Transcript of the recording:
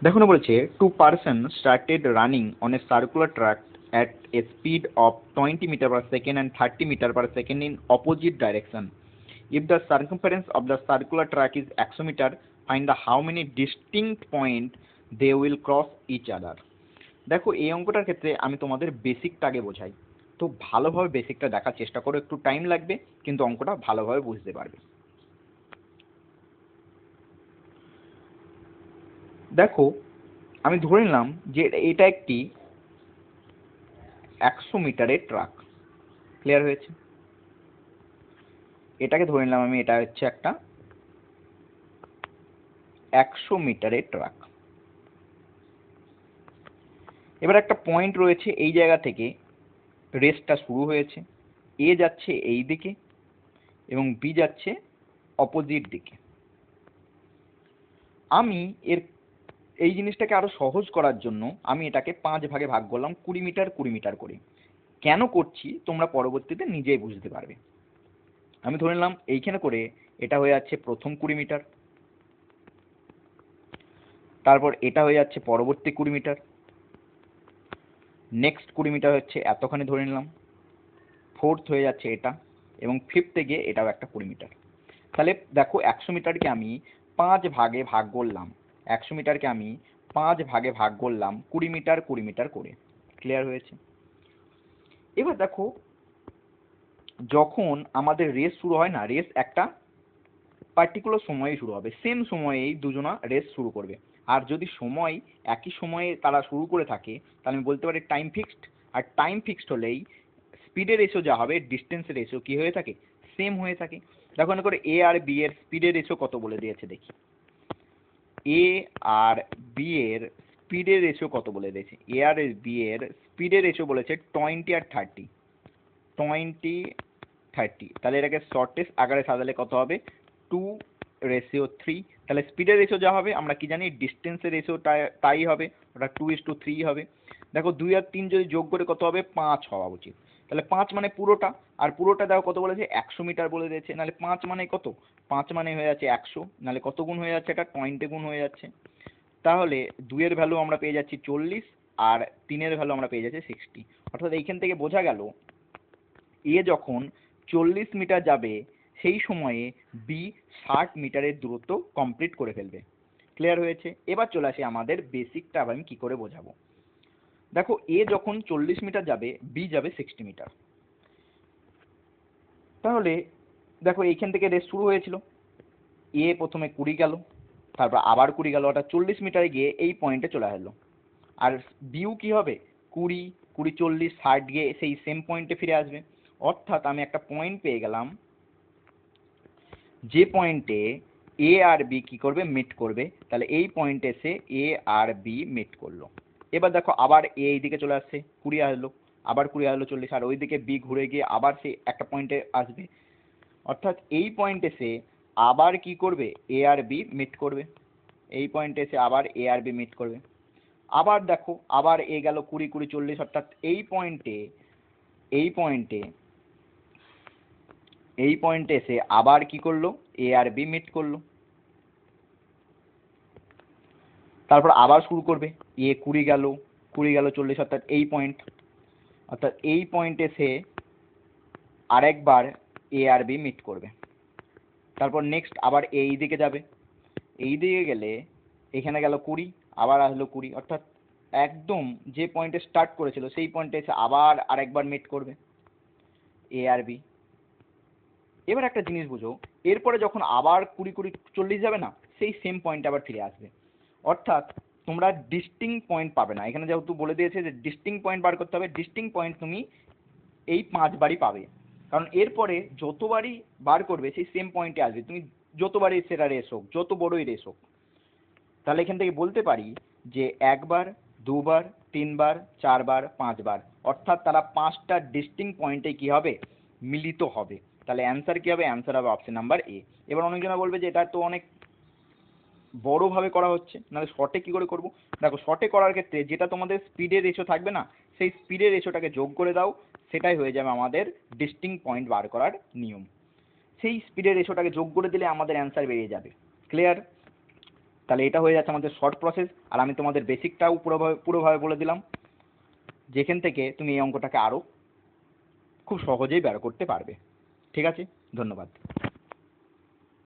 দেখো না বলেছে two person started running on a circular track at a speed of 20 meter per second and 30 meter per second in opposite direction. If the circumference of the circular track is 100 meter, find the how many distinct point they will cross each other. দেখো এই অঙ্কটার ক্ষেত্রে আমি তোমাদের বেসিকটা আগে বোঝাই, তো ভালোভাবে বেসিকটা দেখার চেষ্টা করো, একটু টাইম লাগবে কিন্তু অঙ্কটা ভালোভাবে বুঝতে পারবে। দেখো আমি ধরে নিলাম যে এটা একটি 100 মিটারের ট্রাক। ক্লিয়ার হয়েছে? এটাকে ধরে নিলাম আমি, এটা হচ্ছে একটা 100 মিটারের ট্রাক। এবার একটা পয়েন্ট রয়েছে, এই জায়গা থেকে রেসটা শুরু হয়েছে, এ যাচ্ছে এই দিকে এবং বি যাচ্ছে অপোজিট দিকে। আমি এই জিনিসটাকে আরো সহজ করার জন্য আমি এটাকে 5 ভাগে ভাগ করলাম, 20 মিটার 20 মিটার করে। কেন করছি তোমরা পরবর্তীতে নিজেই বুঝতে পারবে। আমি ধরে নিলাম এইখানে করে এটা হয়ে যাচ্ছে প্রথম 20 মিটার, তারপর এটা হয়ে যাচ্ছে পরবর্তী 20 মিটার, নেক্সট 20 মিটার হচ্ছে এতখানি ধরে নিলাম, ফোর্থ হয়ে যাচ্ছে এটা, এবং ফিফথে গিয়ে এটাও একটা 20 মিটার। তাহলে দেখো 100 মিটারকে আমি 5 ভাগে ভাগ করলাম, 100 মিটারকে আমি 5 ভাগে ভাগ করলাম 20 মিটার 20 মিটার করে। ক্লিয়ার হয়েছে? এবার দেখো যখন আমাদের রেস শুরু হয় না, রেস একটা পার্টিকুলার সময়ে শুরু হবে, সেম সময়েই দুজনা রেস শুরু করবে। আর যদি সময় একই সময়ে তারা শুরু করে থাকে তাহলে আমি বলতে পারি টাইম ফিক্সড। আর টাইম ফিক্সড হলেই স্পিডের রেশিও যা হবে ডিস্টেন্সের রেশিও কি হয়ে থাকে, সেম হয়ে থাকে। দেখো না করে এ আর বি এর স্পিডের রেশিও কত বলে দিয়েছে দেখি। এ আর বি এর স্পিডের রেশিও কত বলে দিয়েছে? এ আর বি এর স্পিডের রেশিও বলেছে 20 আর 30, 20-30। তাহলে এটাকে শর্টেস্ট আকারে সাজালে কত হবে? 2:3। তাহলে স্পিডের রেশিও যা হবে আমরা কি জানি, ডিস্টেন্সের রেশিও তাই হবে, ওটা 2:3 হবে। দেখো 2 আর 3 যদি যোগ করে কত হবে? 5 হওয়া উচিত। তাহলে 5 মানে পুরোটা, আর পুরোটা দেখো কত বলেছে? 100 মিটার বলে দিয়েছে। নাহলে 5 মানে কত? 5 মানে হয়ে যাচ্ছে 100, নাহলে কত গুণ হয়ে যাচ্ছে? এটা 20 গুণ হয়ে যাচ্ছে। তাহলে 2 এর ভ্যালু আমরা পেয়ে যাচ্ছি 40, আর 3 এর ভ্যালু আমরা পেয়ে যাচ্ছি 60। অর্থাৎ এইখান থেকে বোঝা গেল এ যখন 40 মিটার যাবে সেই সময়ে বি 60 মিটারের দূরত্ব কমপ্লিট করে ফেলবে। ক্লিয়ার হয়েছে? এবার চলে আসি আমাদের বেসিকটা আবার আমি কি করে বোঝাবো। দেখো এ যখন 40 মিটার যাবে, বি যাবে 60 মিটার। তাহলে দেখো এইখান থেকে রেস শুরু হয়েছিল, এ প্রথমে 20 গেল, তারপর আবার 20 গেল, অর্থাৎ 40 মিটারে গিয়ে এই পয়েন্টে চলে আসলো। আর বিউ কি হবে? 20, 20, 40, 60 গিয়ে সেই সেম পয়েন্টে ফিরে আসবে। অর্থাৎ আমি একটা পয়েন্ট পেয়ে গেলাম যে পয়েন্টে এ আর বি কি করবে? মিট করবে। তাহলে এই পয়েন্টে এসে এ আর বি মিট করলো। এবার দেখো আবার এ এইদিকে চলে আসছে, 20 আসলো, আবার 20 আসলো 40, আর ওইদিকে বি ঘুরে গিয়ে আবার সেই একটা পয়েন্টে আসবে। অর্থাৎ এই পয়েন্টে এসে আবার কি করবে? এ আর বি মিট করবে। এই পয়েন্টে এসে আবার এ আর বি মিট করবে। আবার দেখো আবার এ গেল 20, 20, 40, অর্থাৎ এই পয়েন্টে এই পয়েন্টে এই পয়েন্টে এসে আবার কি করলো? এ আর বি মিট করলো। তারপর আবার শুরু করবে, এ 20 গেল, 20 গেল 40, অর্থাৎ এই পয়েন্ট, অর্থাৎ এই পয়েন্টে সে আরেকবার এ আর বি মিট করবে। তারপর নেক্সট আবার এই দিকে যাবে, এই দিকে গেলে এখানে গেল 20, আবার আসলো 20, অর্থাৎ একদম যে পয়েন্টে স্টার্ট করেছিল সেই পয়েন্টে এসে আবার আরেকবার মিট করবে এ আর বি। এবার একটা জিনিস বুঝো, এরপরে যখন আবার 20, 20, 40 যাবে না, সেই সেম পয়েন্টে আবার ফিরে আসবে। অর্থাৎ তোমরা ডিস্টিং পয়েন্ট পাবে না। এখানে যেহেতু বলে দিয়েছে যে ডিস্টিং পয়েন্ট বার করতে হবে, ডিস্টিং পয়েন্ট তুমি এই 5 বারই পাবে। কারণ এরপরে যতবারই বার করবে সেই সেম পয়েন্টে আসবে, তুমি যতবারই সেটা রেস হোক, যত বড়ই রেস হোক। তাহলে এখান থেকে বলতে পারি যে একবার, দুবার, 3 বার, 4 বার, 5 বার, অর্থাৎ তারা 5টা ডিস্টিং পয়েন্টে কি হবে? মিলিত হবে। তাহলে অ্যান্সার কি হবে? অ্যান্সার হবে অপশন নাম্বার এ। এবার অনেকজনা বলবে যে এটা তো অনেক বড়ভাবে করা হচ্ছে, নাহলে শর্টে কি করে করব? দেখো শর্টে করার ক্ষেত্রে যেটা তোমাদের স্পিডের রেশিও থাকবে না, সেই স্পিডের রেশিওটাকে যোগ করে দাও, সেটাই হয়ে যাবে আমাদের ডিস্টিং পয়েন্ট বার করার নিয়ম। সেই স্পিডের রেশিওটাকে যোগ করে দিলে আমাদের অ্যান্সার বেরিয়ে যাবে। ক্লিয়ার? তাহলে এটা হয়ে যাচ্ছে আমাদের শর্ট প্রসেস, আর আমি তোমাদের বেসিকটাও পুরোভাবে বলে দিলাম, যেখান থেকে তুমি এই অঙ্কটাকে আরও খুব সহজেই বের করতে পারবে। ঠিক আছে, ধন্যবাদ।